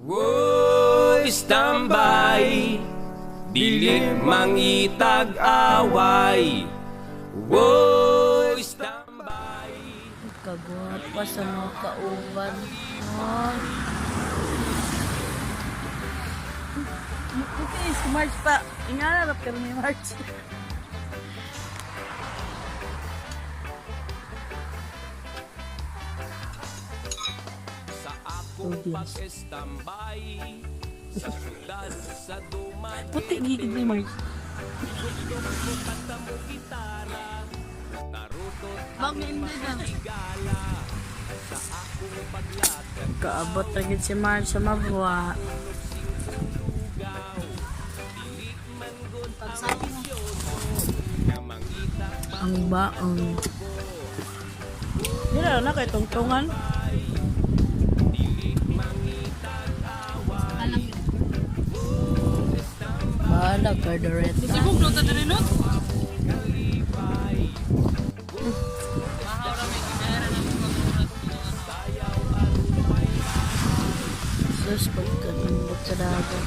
Woy, standby, dili mangitag away. Woy, standby. Kagwapa sa mga kauban. Ay. Okay, si March pa. Ingarap ka ni March. Sa akong pag-estambay, sa syudad, sa duman, Puti gigid ni March. kanta mo gitara, narutot Maganda. sa akong paglakad. Kaabot na gid si March sa magwa. Pagsabi mo. Ang baong. Dira na kay tungtungan. Bahala ka direct. Gusto mong luto na rin, no? Sus, pagkatundot sa dagat.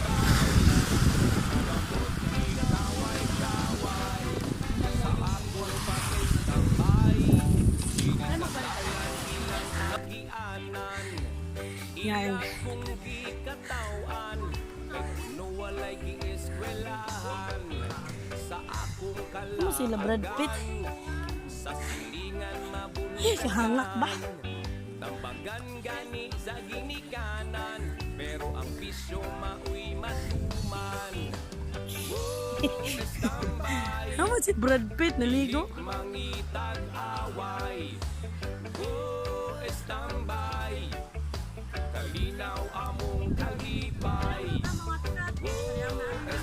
Yan. Ano sila Brad Pitt? Eh, kahangak ba? Tambagan gani sa ginikanan, pero ang bisyo mauwi matuman. Ano si Brad Pitt naligo? Mangitag away. Standby, kalinaw among kalipay.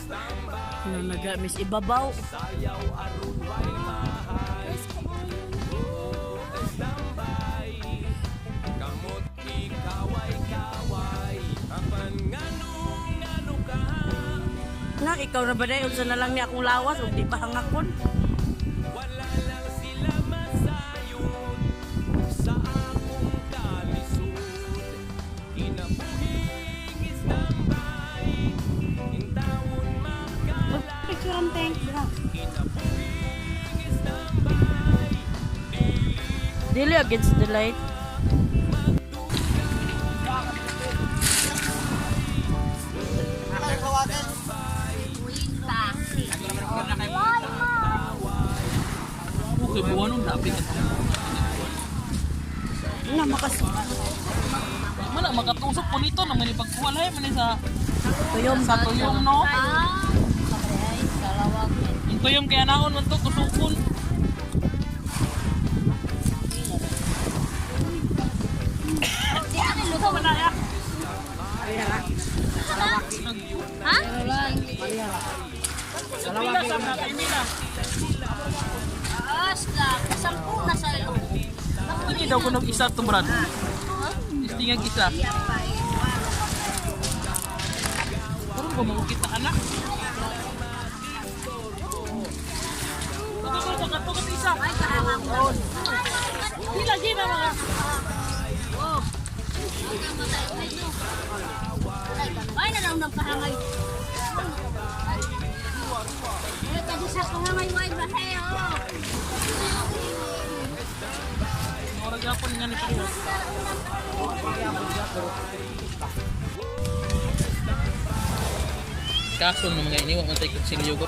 Standby, Ano nagamis ibabaw? sayaw aron way mahay. Standby, kamot ikaway-kaway. Apan ngano ka? Na, ikaw na ba na unsa na lang ni akong lawas o di pa hangakon? Wala lang sila masayon sa akong kalisod. Kinabuhing standby, intawon makala. Picture ang tank bra. Kinabuhing standby, Dili against the light. Okay, buwan nung dapit. Nga makas Mana makatusok po nito naman ipagkuwalay man sa tuyom sa tuyom, no? Yung tuyom kaya naon man to kusukon. Ito man na ya. Ha? Pila sa mga kaimina. Sampu na sa ilo. Hindi daw ko nag isa to Brad. Istingag isa. Parang bumukit na anak. Ito ko katukot isa. Ay, kahangak. Hindi lagi na mga. Ay, nalaw ng kahangay. Ay, kasi sa kahangay mo ay bahay, Orang Japon nga nito. Kaso ng mga iniwa man tayo kutsilyo ko.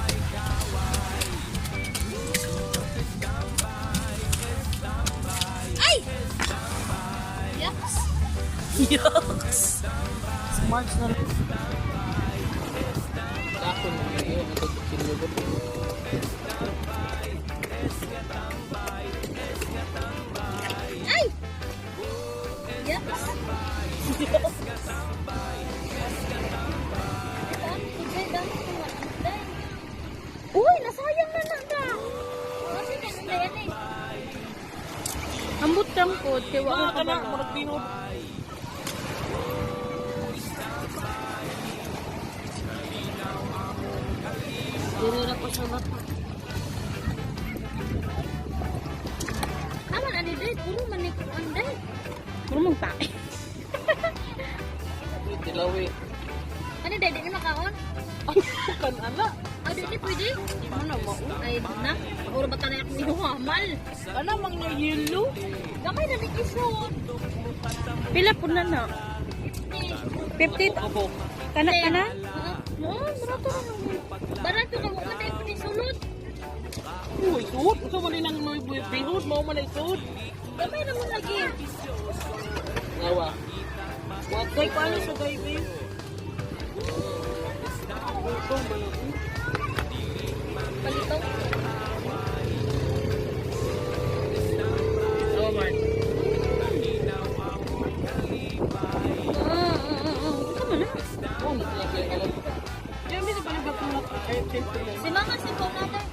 Ay! Yucks! Yucks! Smart na lang. Kaso ng mga iniwa man tayo kutsilyo ko. Ay! Yucks! Uy, nasayang na na ka! Ambot kang po, tiwa Mga ko ka na, pa marag tinod. Dili na ko sa mata. Aman, ani dahil, puro manik ang dahil. Puro mong tae. Tilaw gawi. Ano, dede na makaon? Kan anak. Ah, dede pwede? Ano mo? Ay, na. Ako ba tanay ako nihuhamal? Ano mang na yellow? Gamay na ni Kishon. Pila po na na? 50? Opo. Kana kana? Oo, barato na naman. Barato ka mo tayo pa ni sulod. Uy, suot. Ito mali nang may bihod. Mau man ay suot. Gamay naman lagi. Ngawa. Kay paano sa baby? Palito. Ngawa man. Tama na. Oh, naglagay ka lang. Yung bisa pa nagba't mga Si Mama, si Pao natin.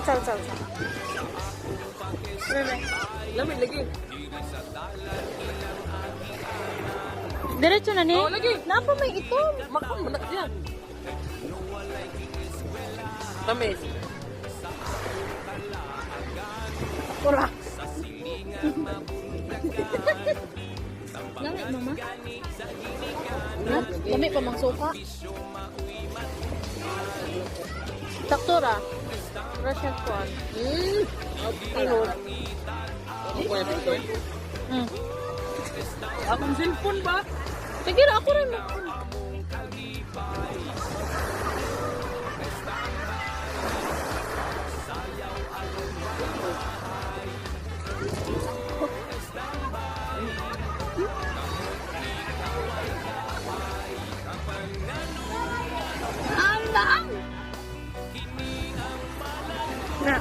Sal. Lamig lagi. Diretso na ni? Oh, lagi. Napa may itom? Makam manak diyan. Tamis. Kurak. Langit, Mama. Dami pa mang suka. Saktura. Russian corn. Ihod. Akong cellphone ba? Sige na, ako rin. Alam! Na.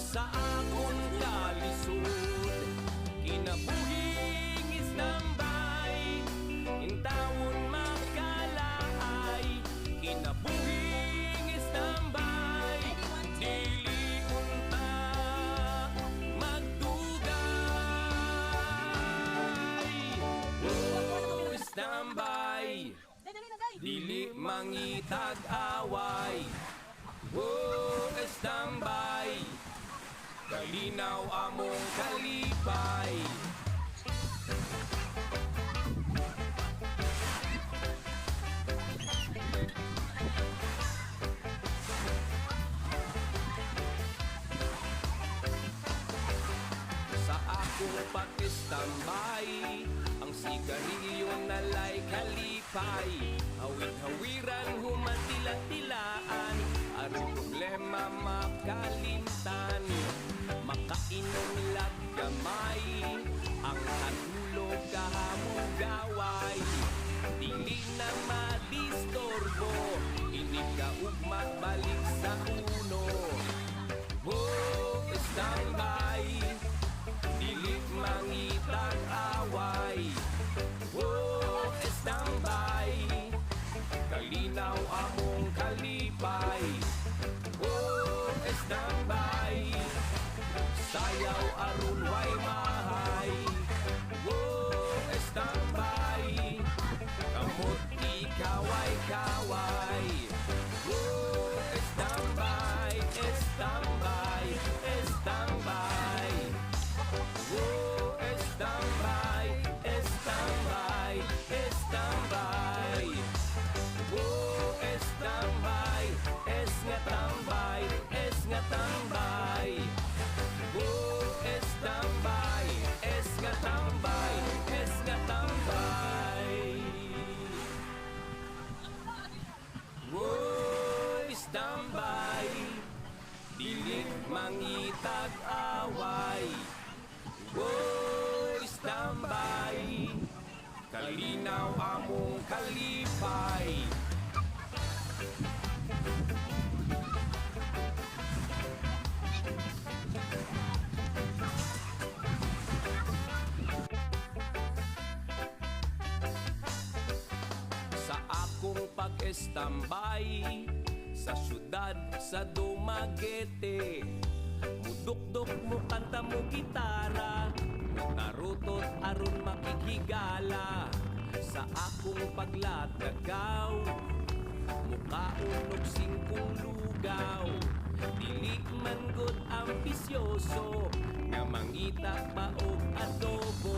Sa akong kalisod, kinabuhing isnambay, intawon makalaay, kinabuhing isnambay, dili unta magdugay. Oh, isnambay, dili mangitag away. Oh, standby, kalinaw among kalipay. Sa akong pag-standby, ang sigarilyo nalay kalipay. Hawid-hawiran humatila-tilaan, aron problema makalimtan. Makainom lag gamay, ang katulog kahamugaway. Dili na madistorbo, inigkaugma balik sa uno. Oh, standby, dili mangitag away. Oh, standby, kalinaw among kalipay. Oh, standby, sayaw aron way mahay. Oh, standby, kamot ikaway-kaway. Oh, standby, standby, standby. Oh, standby, standby, standby. Oh, standby, es nga tambay, es nga tambay. Oh, standby, es nga tambay, es nga tambay. Oh, standby, dili mangitag away. Oh, standby, kalinaw among kalipay. Sa akong pag-estambay, sa syudad sa Dumaguete, mudukdok mo kanta mo gitara, narutot aron makikigala. Sa akong paglatagaw, mukaon og singkong lugaw, Dili man gud ambisyoso nga mangita pa og adobo.